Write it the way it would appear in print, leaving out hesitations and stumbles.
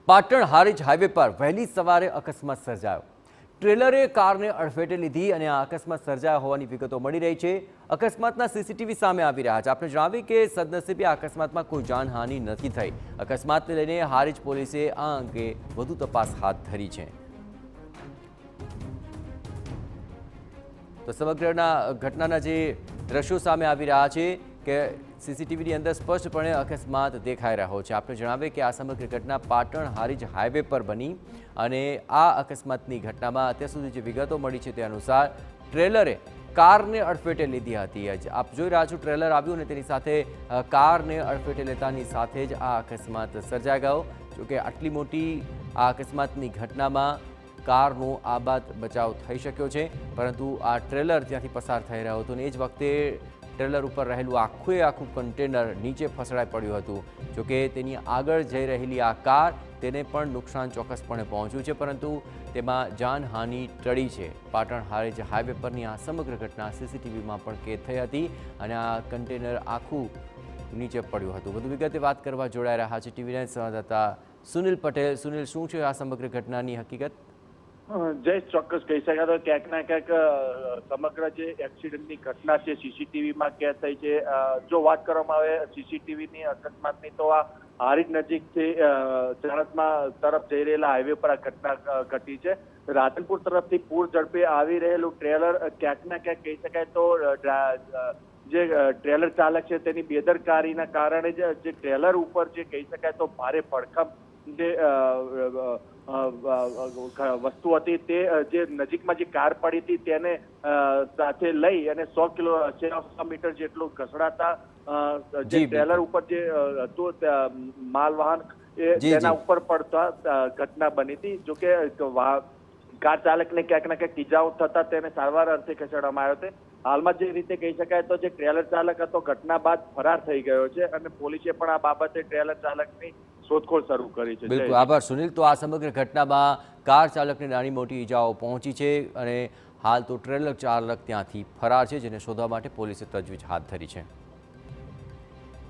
Patan Harij highway પર વહેલી સવારે અકસ્માત સર્જાયો। ટ્રેલરે કારને અડફેટે લીધી અને આ અકસ્માત સર્જાયો હોવાની વિગતો મળી રહી છે। અકસ્માતના સીસીટીવી સામે આવી રહ્યા છે। આપણે જણાવીએ કે સદનસીબે આ અકસ્માતમાં કોઈ જાનહાનિ નથી થઈ। અકસ્માતને લઈને હારીજ પોલીસે આ અંગે વધુ તપાસ હાથ ધરી છે। તો સમગ્ર ઘટનાના જે દ્રશ્યો સામે આવી રહ્યા છે કે સીસીટીવીની અંદર સ્પષ્ટપણે અકસ્માત દેખાઈ રહ્યો છે। આપણે જણાવીએ કે આ સમગ્ર ઘટના પાટણ હારીજ હાઈવે પર બની અને આ અકસ્માતની ઘટનામાં અત્યાર સુધી જે વિગતો મળી છે તે અનુસાર ટ્રેલરે કારને અડફેટે લીધી હતી। આપ જોઈ રહ્યા છો ટ્રેલર આવ્યું અને તેની સાથે કારને અડફેટે લેતાની સાથે જ આ અકસ્માત સર્જાઈ ગયો। જોકે આટલી મોટી આ અકસ્માતની ઘટનામાં કારનો આબાદ બચાવ થઈ શક્યો છે, પરંતુ આ ટ્રેલર ત્યાંથી પસાર થઈ રહ્યો હતો અને એ જ વખતે ટ્રેલર ઉપર રહેલું આખું કન્ટેનર નીચે ફસડાઈ પડ્યું હતું। જોકે તેની આગળ જઈ રહેલી આ કાર તેને પણ નુકસાન ચોક્કસપણે પહોંચ્યું છે, પરંતુ તેમાં જાનહાનિ ટળી છે। પાટણ હારીજ હાઈવે પરની આ સમગ્ર ઘટના સીસીટીવીમાં પણ કેદ થઈ હતી અને આ કન્ટેનર આખું નીચે પડ્યું હતું। વધુ વિગતે વાત કરવા જોડાઈ રહ્યા છે ટીવી 9 સંવાદદાતા સુનિલ પટેલ। સુનિલ, શું છે આ સમગ્ર ઘટનાની હકીકત? જય, ચોક્કસ કહી શકાય તો ક્યાંક ના ક્યાંક સમગ્ર જે એક્સિડન્ટની ઘટના છે સીસીટીવીમાં કેદ થઈ છે। જો વાત કરવામાં આવે સીસીટીવીની અકસ્માતની તો આ હારીજ નજીકથી ચાણસ્મા તરફ જઈ રહેલા હાઈવે પર આ ઘટના ઘટી છે। રાધનપુર તરફથી પૂર ઝડપે આવી રહેલું ટ્રેલર ક્યાંક ના ક્યાંક કહી શકાય તો જે ટ્રેલર ચાલક છે તેની બેદરકારીના કારણે જે ટ્રેલર ઉપર જે કહી શકાય તો ભારે ભરખમ જે વસ્તુ હતી તે જે નજીકમાં જે કાર પડી હતી તેને સાથે લઈ અને 100 મીટર જેટલું ઘસડાતા જે ટ્રેલર ઉપર જે હતું માલવાહન તેના ઉપર પડતા ઘટના બની હતી। જોકે કાર ચાલકને ક્યાંક ના ક્યાંક ઈજાઓ થતા તેને સારવાર અર્થે ખસેડવામાં આવ્યો છે। હાલમાં જે રીતે કહી શકાય તો જે ટ્રેલર ચાલક હતો ઘટના બાદ ફરાર થઈ ગયો છે અને પોલીસે પણ આ બાબતે ટ્રેલર ચાલકની શોધખોળ શરૂ કરી છે। બિલકુલ, આભાર સુનિલ। તો આ સમગ્ર ઘટનામાં કાર ચાલકને નાની મોટી ઈજાઓ પહોંચી છે અને હાલ તો ટ્રેલર ચાલક ત્યાંથી ફરાર છે, જેને શોધવા માટે પોલીસે તજવીજ હાથ ધરી છે।